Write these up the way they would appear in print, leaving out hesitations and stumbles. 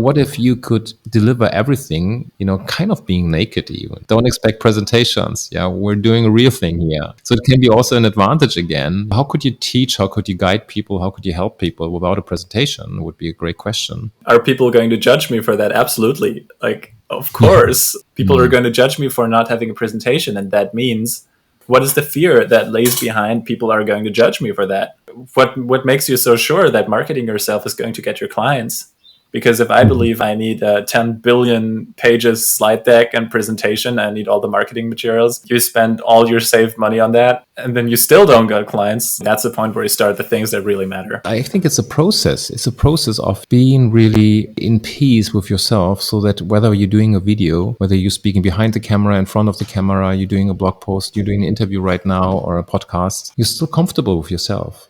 what if you could deliver everything, kind of being naked even? Don't expect presentations. Yeah, we're doing a real thing here. So it can be also an advantage again. How could you teach? How could you guide people? How could you help people without a presentation? Would be a great question. Are people going to judge me for that? Absolutely. Like, of course, people are going to judge me for not having a presentation. And that means, what is the fear that lays behind people are going to judge me for that? What makes you so sure that marketing yourself is going to get your clients? Because if I believe I need a 10 billion pages slide deck and presentation, I need all the marketing materials, you spend all your saved money on that, and then you still don't get clients. That's the point where you start the things that really matter. I think it's a process. It's a process of being really in peace with yourself, so that whether you're doing a video, whether you're speaking behind the camera, in front of the camera, you're doing a blog post, you're doing an interview right now, or a podcast, you're still comfortable with yourself.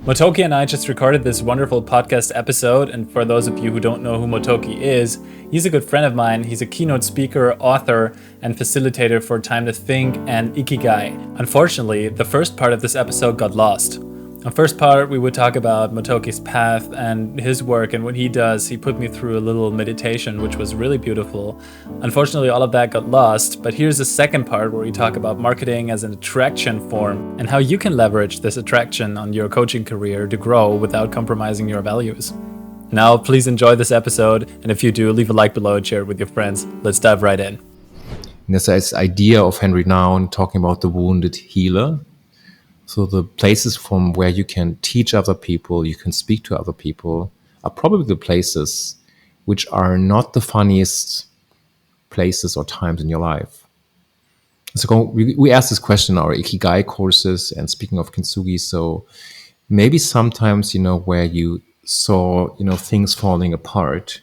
Motoki and I just recorded this wonderful podcast episode, and for those of you who don't know who Motoki is, he's a good friend of mine. He's a keynote speaker, author, and facilitator for Time to Think and Ikigai. Unfortunately, the first part of this episode got lost. On the first part, we would talk about Motoki's path and his work and what he does. He put me through a little meditation, which was really beautiful. Unfortunately, all of that got lost, but here's the second part where we talk about marketing as an attraction form and how you can leverage this attraction on your coaching career to grow without compromising your values. Now, please enjoy this episode, and if you do, leave a like below and share it with your friends. Let's dive right in. And there's this idea of Henry Nouwen talking about the wounded healer. So the places from where you can teach other people, you can speak to other people, are probably the places which are not the funniest places or times in your life. So we asked this question in our Ikigai courses, and speaking of kintsugi, so maybe sometimes, where you saw, things falling apart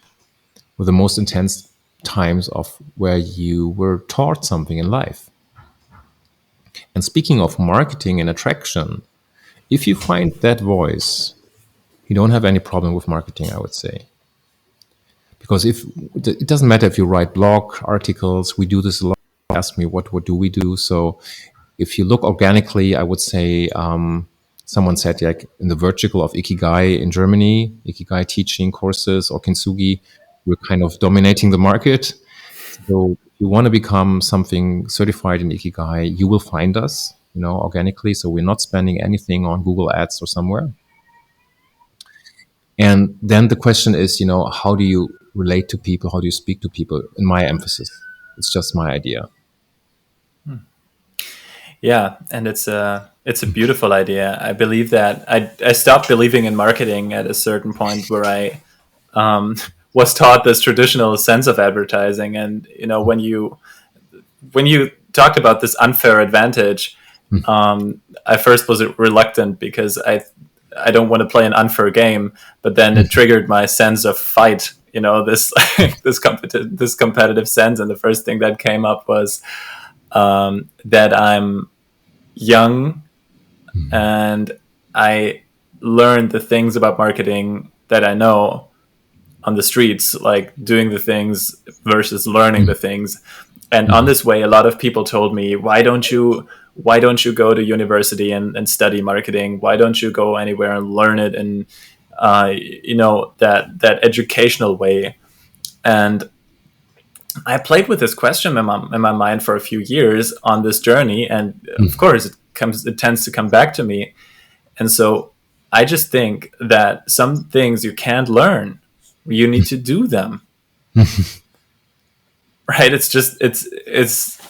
were the most intense times of where you were taught something in life. And speaking of marketing and attraction, if you find that voice, you don't have any problem with marketing, I would say. Because it doesn't matter if you write blog articles, we do this a lot. Ask me, what do we do? So if you look organically, I would say, someone said, like in the vertical of Ikigai in Germany, Ikigai teaching courses or kintsugi, we're kind of dominating the market. So if you want to become something certified in Ikigai, you will find us, organically. So we're not spending anything on Google Ads or somewhere. And then the question is, how do you relate to people? How do you speak to people? In my emphasis, it's just my idea. Yeah, and it's a beautiful idea. I believe that I stopped believing in marketing at a certain point where I was taught this traditional sense of advertising, and when you talked about this unfair advantage, I first was reluctant because I don't want to play an unfair game, but then it triggered my sense of fight. This competitive sense, and the first thing that came up was that I'm young and I learned the things about marketing that I know on the streets, like doing the things versus learning the things. And on this way, a lot of people told me, why don't you go to university and study marketing? Why don't you go anywhere and learn it in that educational way? And I played with this question in my mind for a few years on this journey, and of course it tends to come back to me. And so I just think that some things you can't learn, you need to do them. Right? It's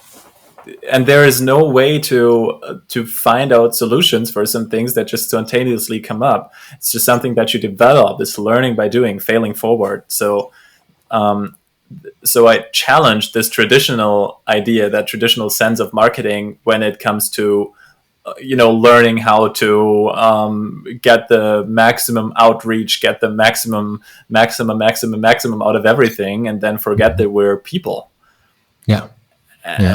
and there is no way to find out solutions for some things that just spontaneously come up. It's just something that you develop. It's learning by doing, failing forward. So I challenged this traditional idea, that traditional sense of marketing when it comes to, learning how to get the maximum outreach, get the maximum out of everything, and then forget that we're people. Yeah.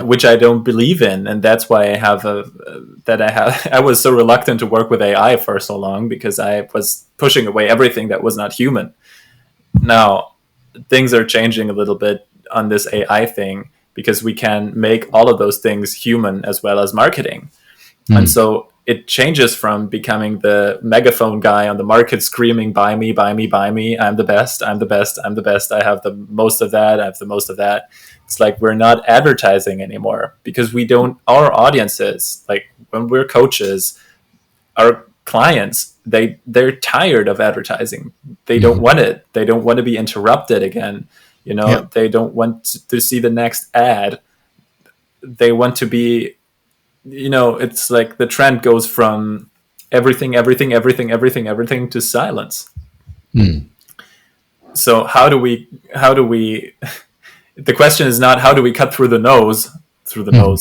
Which I don't believe in, and that's why I was so reluctant to work with AI for so long, because I was pushing away everything that was not human. Now things are changing a little bit on this AI thing, because we can make all of those things human as well as marketing. And so it changes from becoming the megaphone guy on the market screaming, buy me, buy me, buy me. I'm the best. I'm the best. I'm the best. I have the most of that. I have the most of that. It's like we're not advertising anymore because we don't, our audiences, like when we're coaches, our clients, they're tired of advertising. They don't Mhm. want it. They don't want to be interrupted again. Yeah. They don't want to see the next ad. They want to be, it's like the trend goes from everything, everything, everything, everything, everything to silence. Mm. So how do we, the question is not how do we cut through the nose, Mhm.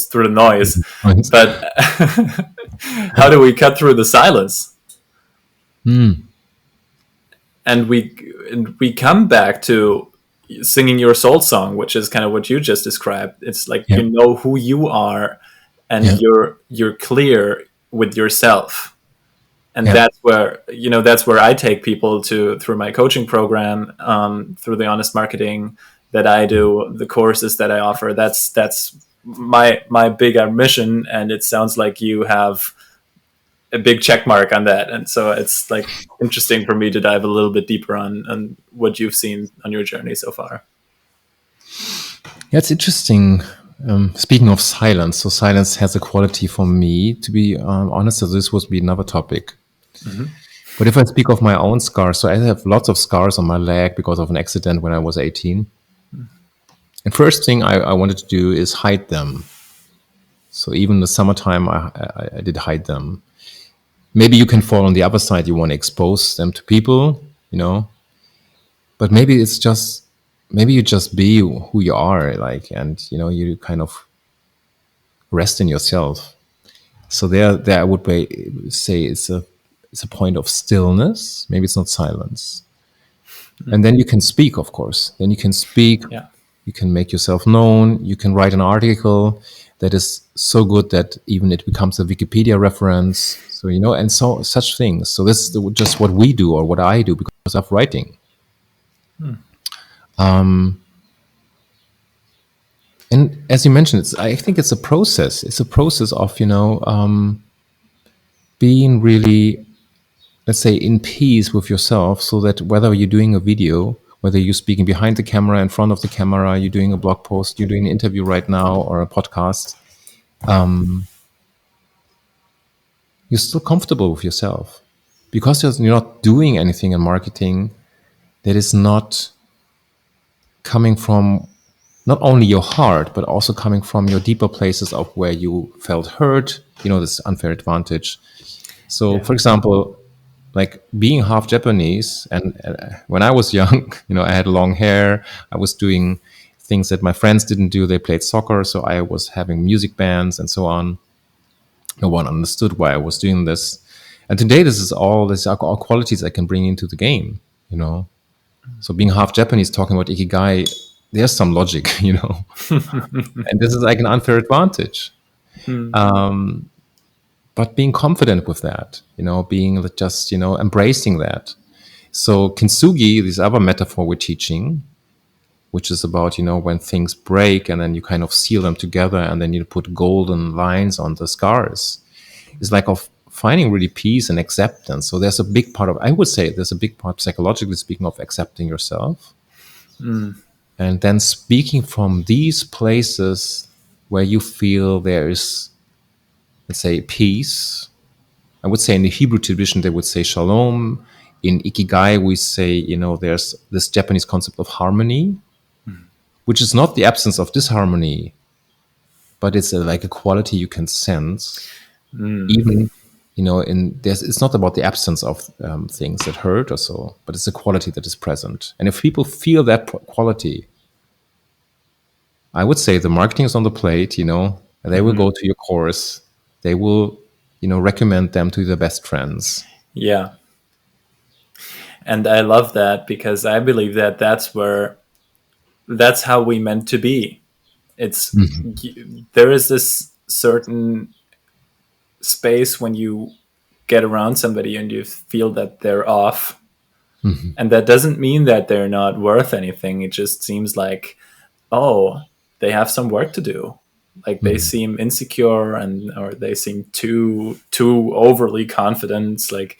through the noise, Right. but how do we cut through the silence? Mm. And we come back to singing your soul song, which is kind of what you just described. It's like Yeah. you know who you are, and Yeah. you're clear with yourself. And Yeah. that's where I take people to through my coaching program, through the honest marketing that I do, the courses that I offer. That's my bigger mission, and it sounds like you have a big check mark on that. And so it's like interesting for me to dive a little bit deeper on what you've seen on your journey so far. Yeah, it's interesting. Speaking of silence, so silence has a quality for me, to be honest, so this would be another topic. Mm-hmm. But if I speak of my own scars, so I have lots of scars on my leg because of an accident when I was 18. And first thing I wanted to do is hide them. So even in the summertime, I did hide them. Maybe you can fall on the other side. You want to expose them to people, you know, but maybe you just be who you are, like, and, you kind of rest in yourself. So there I would say it's a point of stillness. Maybe it's not silence. And then you can speak, of course. Then you can speak. Yeah. You can make yourself known. You can write an article that is so good that even it becomes a Wikipedia reference. So, and so such things. So this is just what we do or what I do because of writing. And as you mentioned, I think it's a process. It's a process of, being really, let's say, in peace with yourself, so that whether you're doing a video, whether you're speaking behind the camera, in front of the camera, you're doing a blog post, you're doing an interview right now, or a podcast, you're still comfortable with yourself because you're not doing anything in marketing that is not coming from not only your heart, but also coming from your deeper places of where you felt hurt, this unfair advantage. So, Yeah. for example, like being half Japanese, and when I was young, I had long hair. I was doing things that my friends didn't do. They played soccer, so I was having music bands and so on. No one understood why I was doing this. And today, this are all qualities I can bring into the game. You know, so being half Japanese, talking about ikigai, there's some logic, and this is like an unfair advantage. Mm. But being confident with that, being just, embracing that. So kintsugi, this other metaphor we're teaching, which is about, when things break and then you kind of seal them together and then you put golden lines on the scars, is like of finding really peace and acceptance. So there's a big part of, I would say there's a big part, psychologically speaking, of accepting yourself. Mm. And then speaking from these places where you feel there is, let's say, peace. I would say in the Hebrew tradition, they would say shalom. In ikigai, we say, there's this Japanese concept of harmony, which is not the absence of disharmony, but it's like a quality you can sense. Mm. Even, it's not about the absence of things that hurt or so, but it's a quality that is present. And if people feel that quality, I would say the marketing is on the plate, they will Mm-hmm. go to your course. They will, recommend them to their best friends. Yeah. And I love that because I believe that that's how we meant to be. It's there is this certain space when you get around somebody and you feel that they're off, and that doesn't mean that they're not worth anything. It just seems like, oh, they have some work to do. Like they seem insecure, and or they seem too overly confident. Like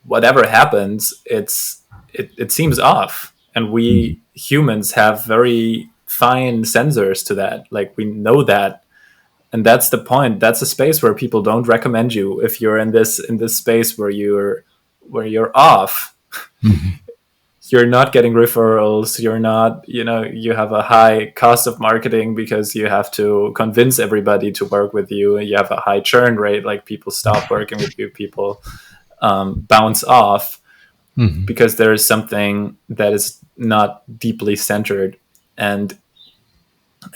whatever happens, it seems off, and we humans have very fine sensors to that. Like we know that, and that's the point. That's a space where people don't recommend you if you're in this space where you're off. You're not getting referrals. You're not, you know, you have a high cost of marketing because you have to convince everybody to work with you. You have a high churn rate, like people stop working with you, people bounce off because there is something that is not deeply centered. And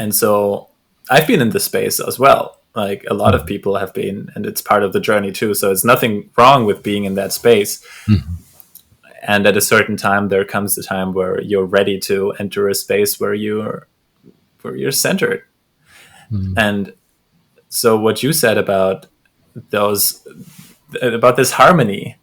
so I've been in this space as well. Like a lot of people have been, and it's part of the journey too. So it's nothing wrong with being in that space. And at a certain time, there comes the time where you're ready to enter a space where you're centered. And so what you said about this harmony,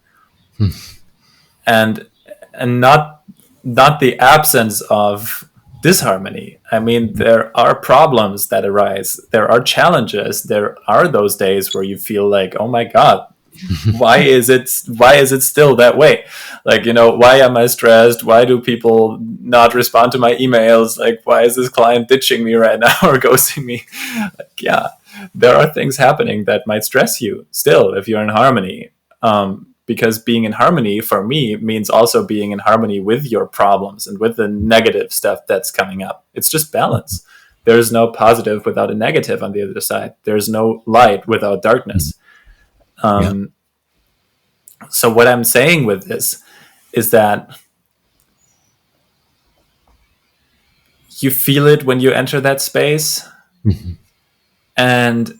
and not the absence of disharmony. I mean, there are problems that arise. There are challenges. There are those days where you feel like, oh my God, why is it still that way? Like, you know, why am I stressed? Why do people not respond to my emails? Like, why is this client ditching me right now or ghosting me? Like, yeah, there are things happening that might stress you still if you're in harmony. Because being in harmony for me means also being in harmony with your problems and with the negative stuff that's coming up. It's just balance. There's no positive without a negative on the other side. There's no light without darkness. So what I'm saying with this is that you feel it when you enter that space, and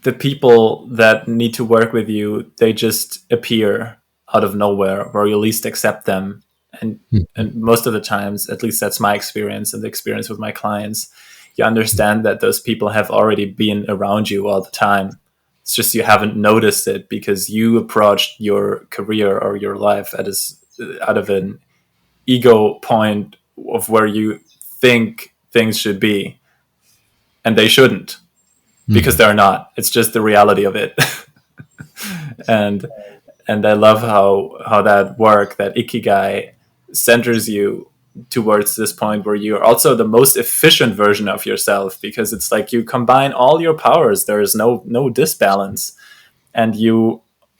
the people that need to work with you, they just appear out of nowhere where you least accept them. And most of the times, at least that's my experience and the experience with my clients, you understand that those people have already been around you all the time. It's just you haven't noticed it because you approached your career or your life out of an ego point of where you think things should be, and they shouldn't, because they're not. It's just the reality of it. and I love how that work, that ikigai, centers you towards this point where you're also the most efficient version of yourself, because it's like you combine all your powers. There is no disbalance, and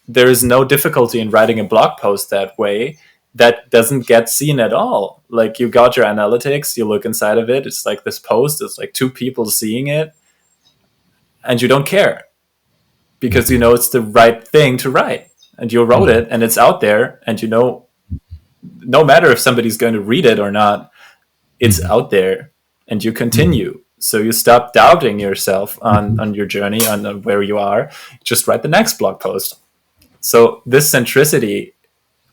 there is no difficulty in writing a blog post that way that doesn't get seen at all. Like, you got your analytics, you look inside of it, it's like this post, it's like 2 people seeing it, and you don't care because you know it's the right thing to write, and you wrote it and it's out there, and you know, no matter if somebody's going to read it or not, it's out there, and you continue. So you stop doubting yourself on your journey, on where you are. Just write the next blog post. So this centricity,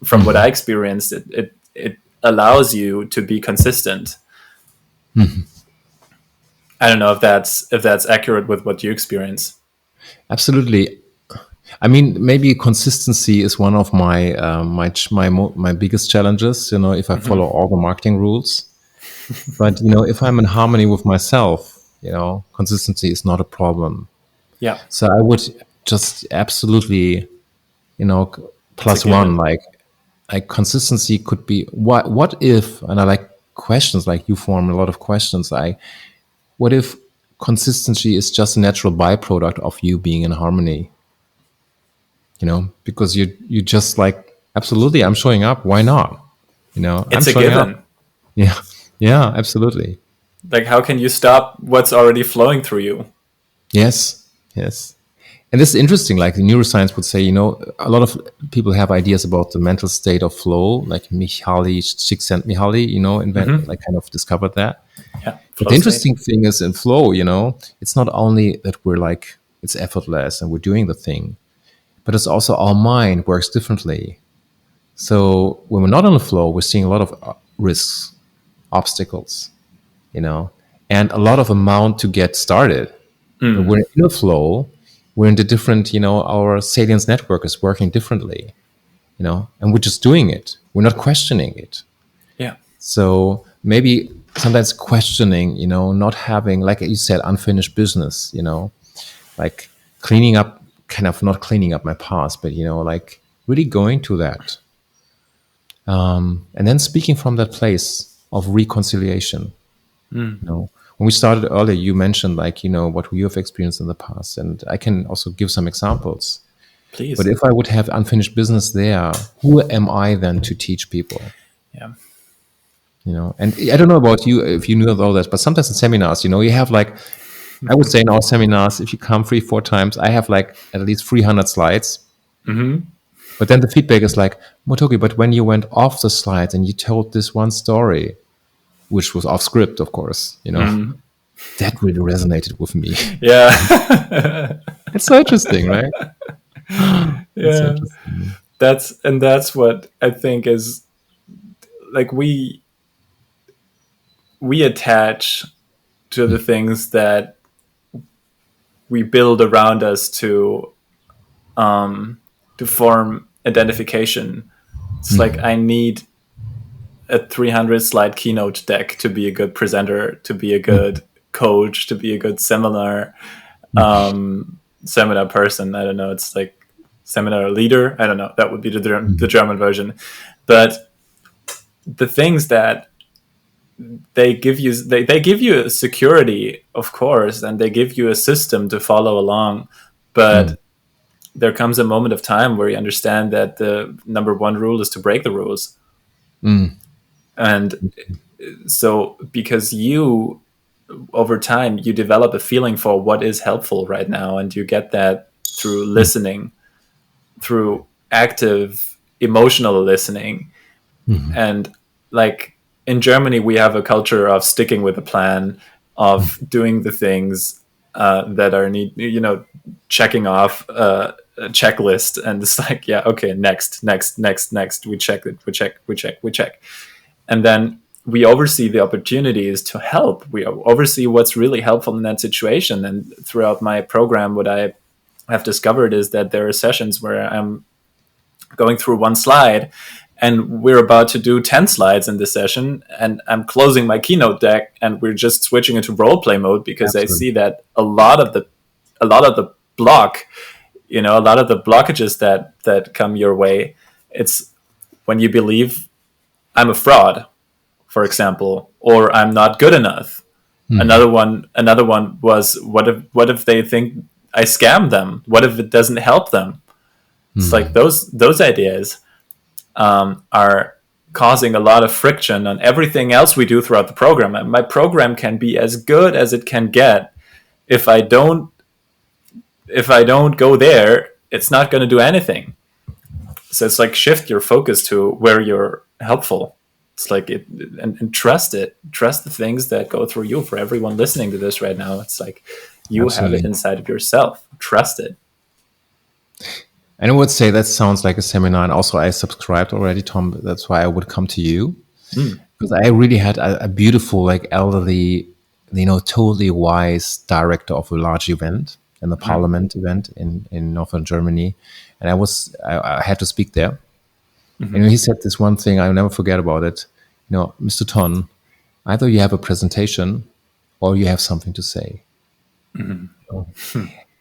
from what I experienced, it allows you to be consistent. I don't know if that's accurate with what you experience. Absolutely. I mean, maybe consistency is one of my my biggest challenges. You know, if I follow all the marketing rules, but you know, if I'm in harmony with myself, you know, consistency is not a problem. Yeah. So I would just absolutely, you know, plus one, like consistency could be what if, and I like questions, like you form a lot of questions. What if consistency is just a natural byproduct of you being in harmony? You know, because you just like, absolutely, I'm showing up. Why not? You know, It's I'm a showing given. up. Yeah, yeah, absolutely. Like, how can you stop what's already flowing through you? Yes, yes. And this is interesting. Like the neuroscience would say, you know, a lot of people have ideas about the mental state of flow, like Csikszentmihalyi, you know, like kind of discovered that. Yeah. But the interesting thing is in flow, you know, it's not only that we're like, it's effortless and we're doing the thing, but it's also our mind works differently. So when we're not on the flow, we're seeing a lot of risks, obstacles, you know, and a lot of amount to get started. But we're in the flow, we're in the different, you know, our salience network is working differently, you know, and we're just doing it. We're not questioning it. Yeah. So maybe sometimes questioning, not having, like you said, unfinished business, like cleaning up, kind of not cleaning up my past, but, like really going to that. And then speaking from that place of reconciliation. When we started earlier, you mentioned like, what you have experienced in the past. And I can also give some examples. But Please. if I would have unfinished business there, who am I then to teach people? Yeah. And I don't know about you, if you knew all that, but sometimes in seminars, you have like, I would say in our seminars, if you come 3, 4 times, I have like at least 300 slides. But then the feedback is like, Motoki, but when you went off the slides and you told this one story, which was off script, of course, that really resonated with me. Yeah. It's so interesting, right? It's so Yeah. interesting. That's what I think is like we attach to the things that we build around us to form identification. It's like I need a 300 slide keynote deck to be a good presenter, to be a good coach, to be a good seminar person. I don't know. It's like seminar leader. I don't know. That would be the German version. But the things that they give you, they give you security, of course, and they give you a system to follow along. But there comes a moment of time where you understand that the number one rule is to break the rules. And so because you over time you develop a feeling for what is helpful right now, and you get that through listening, through active emotional listening. And like in Germany we have a culture of sticking with a plan, of doing the things that are checking off a checklist, and it's like, yeah, okay, next, we check it, we check. And then we oversee the opportunities to help. We oversee what's really helpful in that situation. And throughout my program, what I have discovered is that there are sessions where I'm going through one slide and we're about to do 10 slides in this session, and I'm closing my keynote deck and we're just switching into role play mode, because I see that a lot of the block, a lot of the blockages that come your way, it's when you believe I'm a fraud, for example, or I'm not good enough. Another one was, what if they think I scam them? What if it doesn't help them? It's like those ideas are causing a lot of friction on everything else we do throughout the program. And my program can be as good as it can get. If I don't go there, it's not going to do anything. So it's like, shift your focus to where you're helpful. It's like and trust it. Trust the things that go through you. For everyone listening to this right now, it's like you have it inside of yourself. Trust it. And I would say that sounds like a seminar. And also I subscribed already, Tom. That's why I would come to you. Because I really had a beautiful, like elderly, totally wise director of a large event, in the parliament event in northern Germany. And I had to speak there. And he said this one thing, I'll never forget about it. Mr. Tonn, either you have a presentation or you have something to say.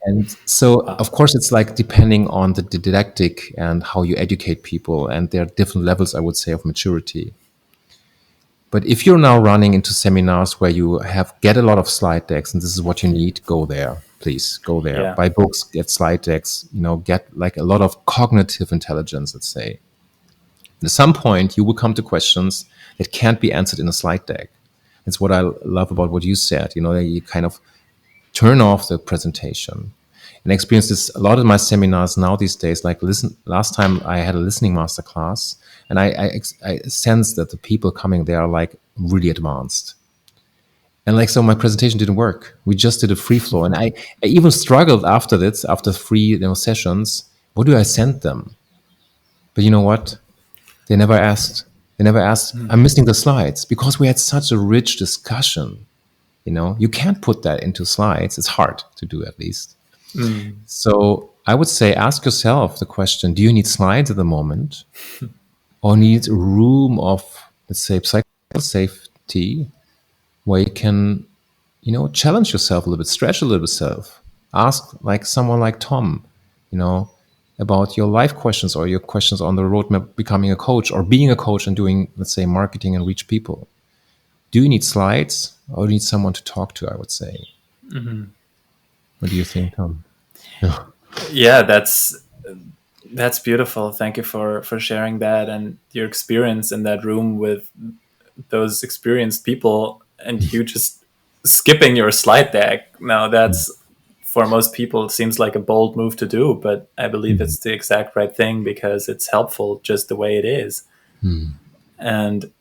And so, of course, it's like depending on the didactic and how you educate people. And there are different levels, I would say, of maturity. But if you're now running into seminars where you get a lot of slide decks, and this is what you need, go there. Please go there. Yeah. Buy books, get slide decks, get like a lot of cognitive intelligence, let's say. At some point, you will come to questions that can't be answered in a slide deck. It's what I love about what you said. You kind of turn off the presentation. And I experience this a lot in my seminars now these days. Like, last time I had a listening masterclass, and I sense that the people coming there are like really advanced. And like, so my presentation didn't work. We just did a free flow. And I even struggled after 3 sessions. What do I send them? But you know what? They never asked. I'm missing the slides, because we had such a rich discussion. You can't put that into slides. It's hard to do, at least. So I would say, ask yourself the question, do you need slides at the moment? Or need a room of, let's say, psychological safety, where you can, challenge yourself a little bit, stretch a little bit self. Ask like someone like Tom, about your life questions or your questions on the roadmap becoming a coach or being a coach and doing, let's say, marketing and reach people. Do you need slides or do you need someone to talk to, I would say? Mm-hmm. What do you think, Tom? Yeah. Yeah, that's beautiful. Thank you for sharing that and your experience in that room with those experienced people, and you just skipping your slide deck. Now that's, for most people, it seems like a bold move to do, but I believe Mhm. it's the exact right thing because it's helpful just the way it is. And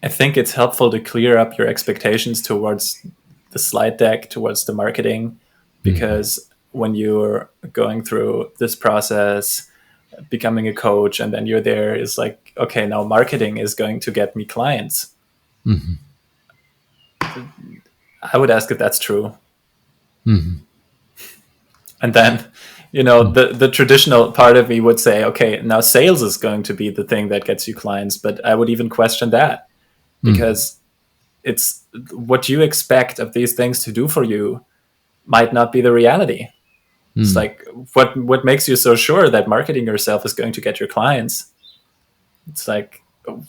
I think it's helpful to clear up your expectations towards the slide deck, towards the marketing, because when you're going through this process, becoming a coach, and then you're there, is like, okay, now marketing is going to get me clients. I would ask if that's true. And then, the traditional part of me would say, okay, now sales is going to be the thing that gets you clients. But I would even question that, because it's what you expect of these things to do for you might not be the reality. It's like, what makes you so sure that marketing yourself is going to get your clients? It's like,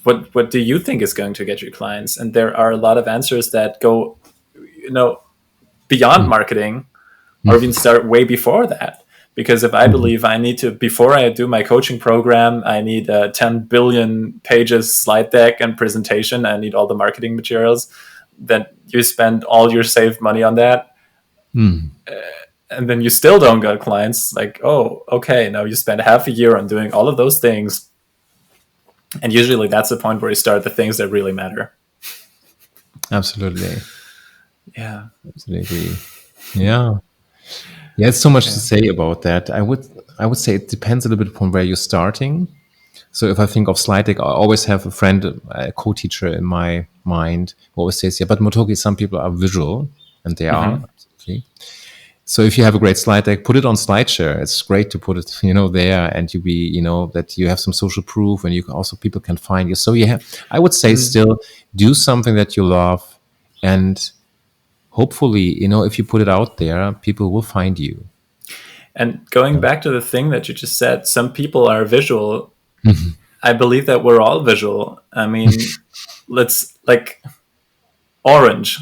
what do you think is going to get your clients? And there are a lot of answers that go, beyond marketing, or even start way before that. Because if I believe I need to, before I do my coaching program, I need a 10 billion pages slide deck and presentation, I need all the marketing materials, then you spend all your saved money on that. And then you still don't get clients. Like, oh, okay, now you spend half a year on doing all of those things. And usually that's the point where you start the things that really matter. Absolutely. Yeah. Absolutely. Yeah. Yeah, there's so much to Yeah. say about that. I would say it depends a little bit upon where you're starting. So if I think of slide deck, I always have a friend, a co-teacher in my mind who always says, yeah, but Motoki, some people are visual, and they are, absolutely. So if you have a great slide deck, put it on SlideShare. It's great to put it, there, and you be, that you have some social proof, and you can also, people can find you. So I would say still do something that you love, and hopefully, if you put it out there, people will find you. And going back to the thing that you just said, some people are visual. I believe that we're all visual. I mean, let's, like, orange.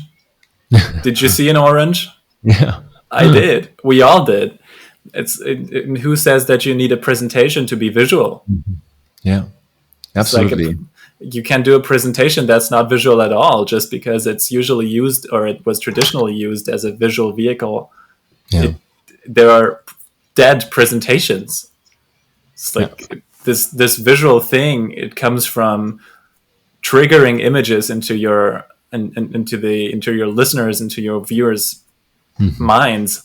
Did you see an orange? Yeah. I did. We all did. Who says that you need a presentation to be visual? Yeah. It's like Absolutely. you can do a presentation that's not visual at all just because it's usually used, or it was traditionally used, as a visual vehicle. Yeah. There are dead presentations. It's Yeah. like this visual thing. It comes from triggering images into your into your listeners, into your viewers' minds.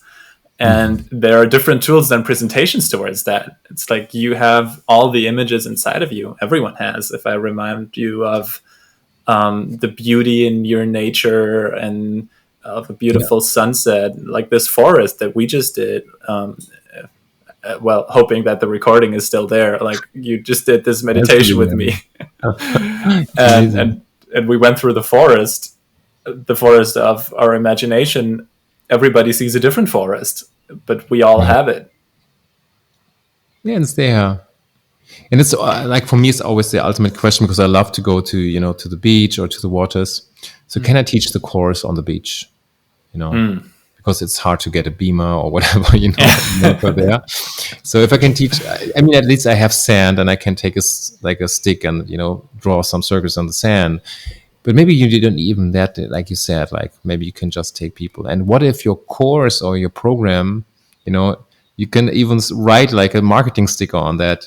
And there are different tools than presentations towards that. It's like you have all the images inside of you. Everyone has. If I remind you of the beauty in your nature and of a Yeah. beautiful sunset, like this forest that we just did, well, hoping that the recording is still there. Like, you just did this That's meditation really with me, it's and amazing. and we went through the forest of our imagination. Everybody sees a different forest, but we all Right. have it. Yeah, it's there. And it's like for me, it's always the ultimate question because I love to go to, to the beach or to the waters. So can I teach the course on the beach? Because it's hard to get a beamer or whatever, for there. So if I can teach, I mean, at least I have sand and I can take like a stick and, draw some circles on the sand. But maybe you didn't even that, like you said, like maybe you can just take people. And what if your course or your program, you can even write like a marketing sticker on that,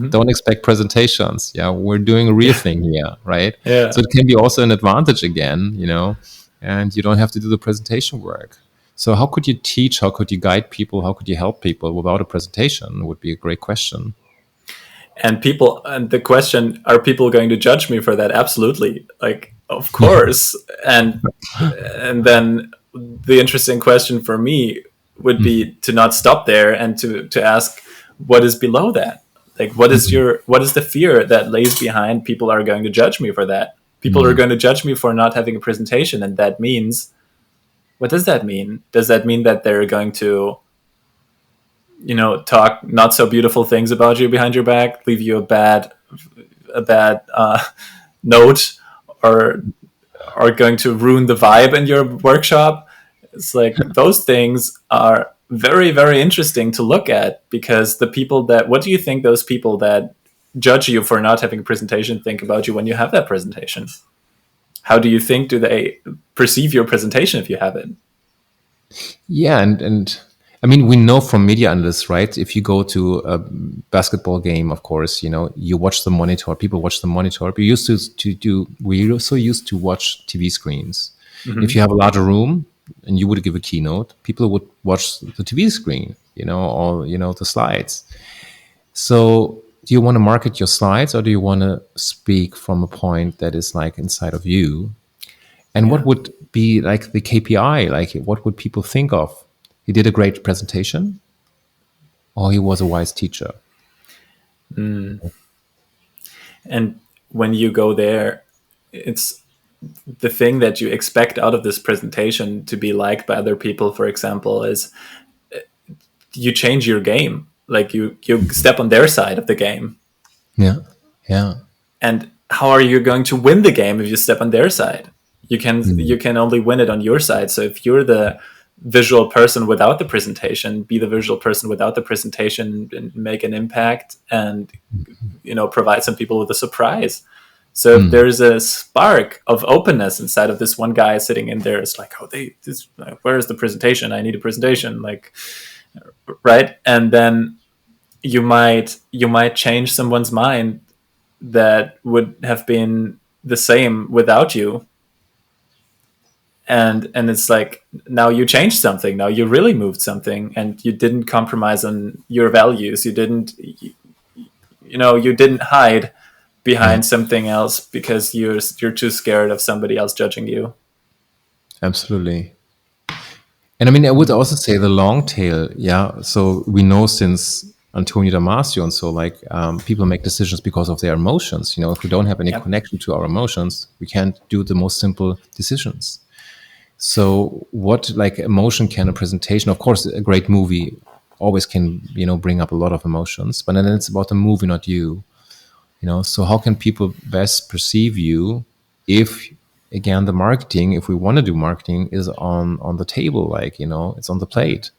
don't expect presentations. Yeah, we're doing a real Yeah, thing here, right? So yeah. it can be also an advantage again, and you don't have to do the presentation work. So how could you teach? How could you guide people? How could you help people without a presentation? Would be a great question. And the question, are people going to judge me for that? Absolutely, like, of course. And then the interesting question for me would be to not stop there and to ask, what is below that? Like, what is the fear that lays behind people are going to judge me for that? People are going to judge me for not having a presentation. And that means, what does that mean? Does that mean that they're going to, talk not so beautiful things about you behind your back, leave you a bad note, or are going to ruin the vibe in your workshop? It's like those things are very, very interesting to look at, because what do you think those people that judge you for not having a presentation think about you when you have that presentation? How do you think do they perceive your presentation if you have it? Yeah, and I mean, we know from media analysts, right? If you go to a basketball game, of course, you watch the monitor. People watch the monitor. We're so used to watch TV screens. Mm-hmm. If you have a larger room and you would give a keynote, people would watch the TV screen, or the slides. So, do you want to market your slides, or do you want to speak from a point that is like inside of you? And what would be like the KPI? Like, what would people think of? He did a great presentation, or he was a wise teacher. And when you go there, it's the thing that you expect out of this presentation to be liked by other people, for example, is you change your game. Like you step on their side of the game. Yeah. Yeah. And how are you going to win the game if you step on their side? You can only win it on your side. So if you're the visual person without the presentation, be the visual person without the presentation and make an impact, and provide some people with a surprise. So if there's a spark of openness inside of this one guy sitting in there, it's like, where is the presentation? I need a presentation, like, right? And then you might change someone's mind that would have been the same without you. And it's like, now you changed something. Now you really moved something, and you didn't compromise on your values. You didn't hide behind something else because you're too scared of somebody else judging you. Absolutely. And I mean, I would also say the long tail. Yeah. So we know since Antonio Damasio and so, like, people make decisions because of their emotions. If we don't have any connection to our emotions, we can't do the most simple decisions. So what, like, emotion can a presentation? Of course, a great movie always can, bring up a lot of emotions, but then it's about the movie, not you. So how can people best perceive you if, again, the marketing, if we want to do marketing, is on the table, like, it's on the plate.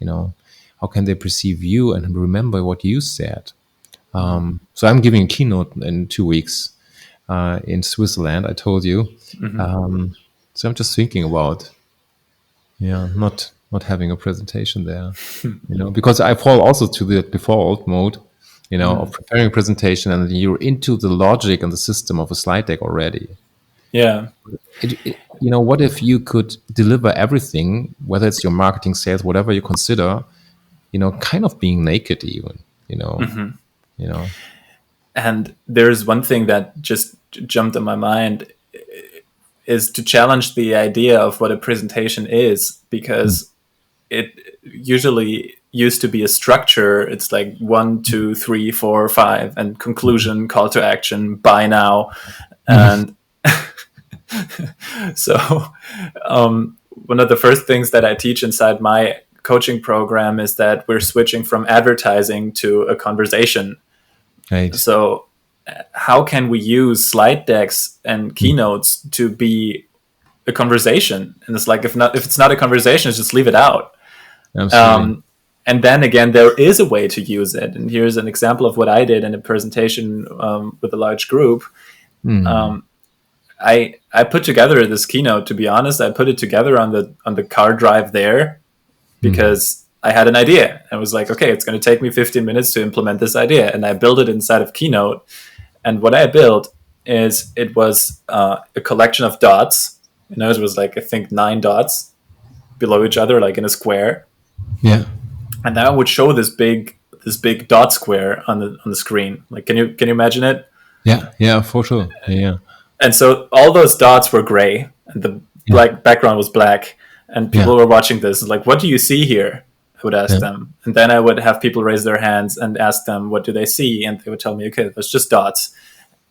How can they perceive you and remember what you said? So I'm giving a keynote in 2 weeks in Switzerland, I told you. So I'm just thinking about, not having a presentation there, because I fall also to the default mode, of preparing a presentation, and you're into the logic and the system of a slide deck already. Yeah. What if you could deliver everything, whether it's your marketing, sales, whatever you consider, kind of being naked even, And there's one thing that just jumped in my mind, is to challenge the idea of what a presentation is, because it usually used to be a structure. It's like 1, 2, 3, 4, 5, and conclusion, call to action, buy now. And so one of the first things that I teach inside my coaching program is that we're switching from advertising to a conversation. Right. So how can we use slide decks and keynotes to be a conversation? And it's like, if it's not a conversation, just leave it out. Absolutely. And then again, there is a way to use it. And here's an example of what I did in a presentation with a large group. I put together this keynote. To be honest, I put it together on the car drive there, because I had an idea. I was like, okay, it's going to take me 15 minutes to implement this idea. And I built it inside of Keynote. And what I built is, it was a collection of dots. It was like, I think 9 dots below each other, like in a square. Yeah. And then I would show this big dot square on the screen. Like, can you imagine it? Yeah, for sure. Yeah. And so all those dots were gray, and the black background was black. And people were watching this, like, what do you see here? I would ask them. And then I would have people raise their hands and ask them, what do they see? And they would tell me, okay, it's just dots.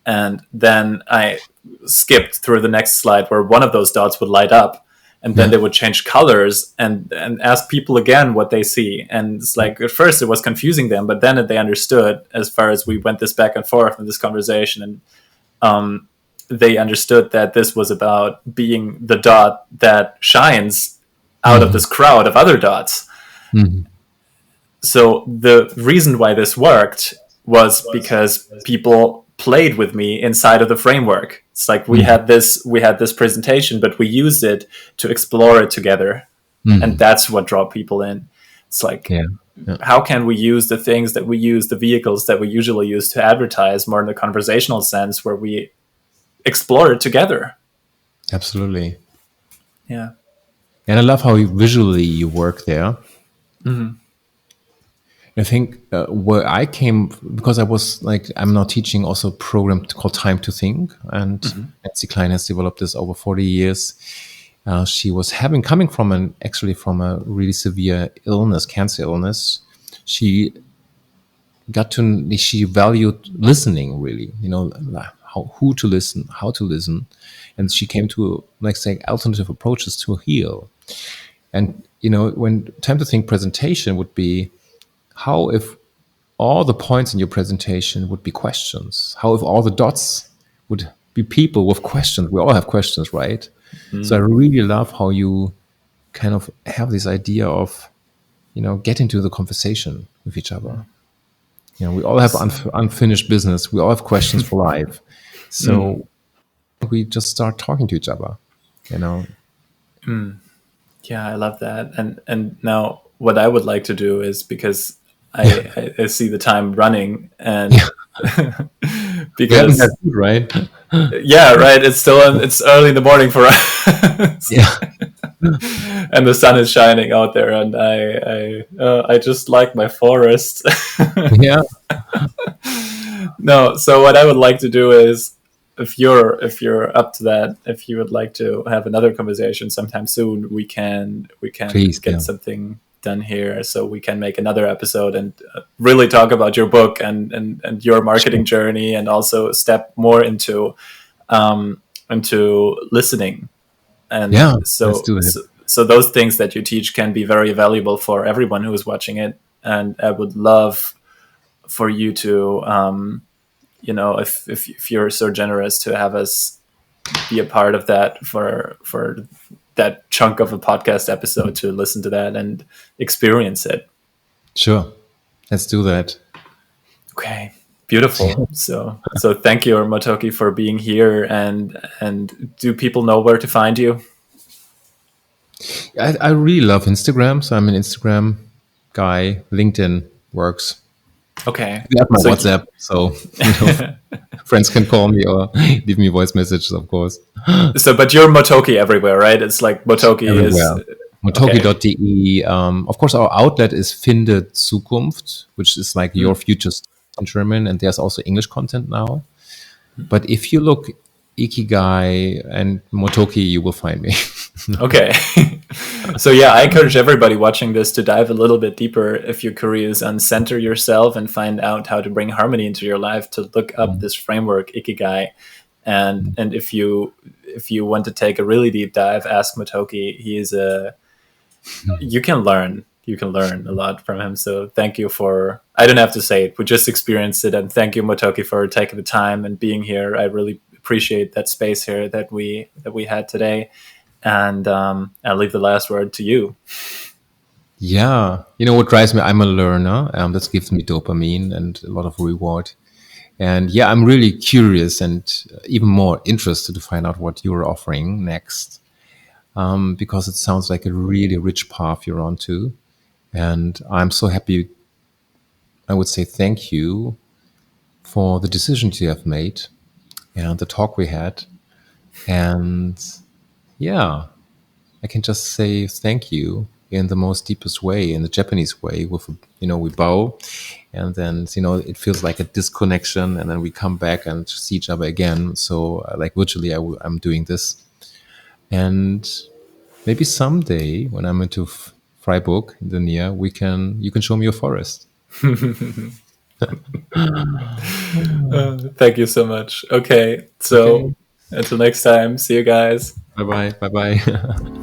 And then I skipped through the next slide where one of those dots would light up, and then Yeah. they would change colors and ask people again what they see. And it's like at first it was confusing them, but then they understood as far as we went this back and forth in this conversation, and they understood that this was about being the dot that shines out of Mhm. this crowd of other dots. Mhm. So the reason why this worked was because people played with me inside of the framework. It's like Mhm. we had this presentation, but we used it to explore it together, and Mhm. that's what draw people in. It's like, Yeah. Yeah. how can we use the things that we use, the vehicles that we usually use to advertise, more in the conversational sense, where we explore it together? Absolutely. Yeah. And I love how visually you work there. Mm-hmm. I think where I came, because I was like, I'm now teaching also a program called Time to Think, and Mm-hmm. Nancy Klein has developed this over 40 years. She was coming from actually from a really severe illness, cancer illness. She she valued listening really, who to listen, how to listen. And she came to, like, saying, alternative approaches to heal. And, when Time to Think presentation would be, how if all the points in your presentation would be questions? How if all the dots would be people with questions? We all have questions, right? So I Mm-hmm. really love how you kind of have this idea of, get into the conversation with each other. We all have So, unfinished business. We all have questions for life. mm, So we just start talking to each other, you know? yeah, I love that. And now what I would like to do is, because Yeah. I see the time running, and Yeah. We haven't had because food, right? yeah, right, it's early in the morning for us. Yeah. And the sun is shining out there, and I just like my forest. Yeah. No, so what I would like to do is, if you're up to that, if you would like to have another conversation sometime soon, we can Please. get Yeah. something done here, so we can make another episode and really talk about your book and your Sure. marketing journey, and also step more into listening. And Yeah. Let's so, do it. so so those things that you teach can be very valuable for everyone who is watching it. And I would love for you to, if you're so generous to have us be a part of that, for that chunk of a podcast episode, to listen to that and experience it. Sure. Let's do that. Okay, beautiful. So thank you, Motoki, for being here. And do people know where to find you? I really love Instagram. So I'm an Instagram guy. LinkedIn works. Okay, You have my so WhatsApp. So, friends can call me or leave me voice messages, of course. but you're Motoki everywhere, right? It's like Motoki is Everywhere. okay. Motoki.de. Of course, our outlet is Finde Zukunft, which is like your Mm, future in German. And there's also English content now. But if you look Ikigai and Motoki, you will find me. okay. So yeah, I encourage everybody watching this to dive a little bit deeper, if you're curious, and center yourself and find out how to bring harmony into your life, to look up this framework Ikigai. And if you want to take a really deep dive, ask Motoki. You can learn a lot from him. So thank you for, I don't have to say it, we just experienced it. And thank you, Motoki, for taking the time and being here. I really appreciate that space here that we had today. And I'll leave the last word to you. Yeah. You know what drives me? I'm a learner. That gives me dopamine and a lot of reward. And yeah, I'm really curious and even more interested to find out what you're offering next, because it sounds like a really rich path you're on to. And I'm so happy. I would say thank you for the decisions you have made and the talk we had. And yeah, I can just say thank you in the most deepest way, in the Japanese way, with, we bow, and then, it feels like a disconnection, and then we come back and see each other again. So, like virtually, I'm doing this. And maybe someday when I'm into Freiburg in the near, you can show me your forest. Thank you so much. Okay, so Okay. until next time, see you guys. Bye bye. Bye bye.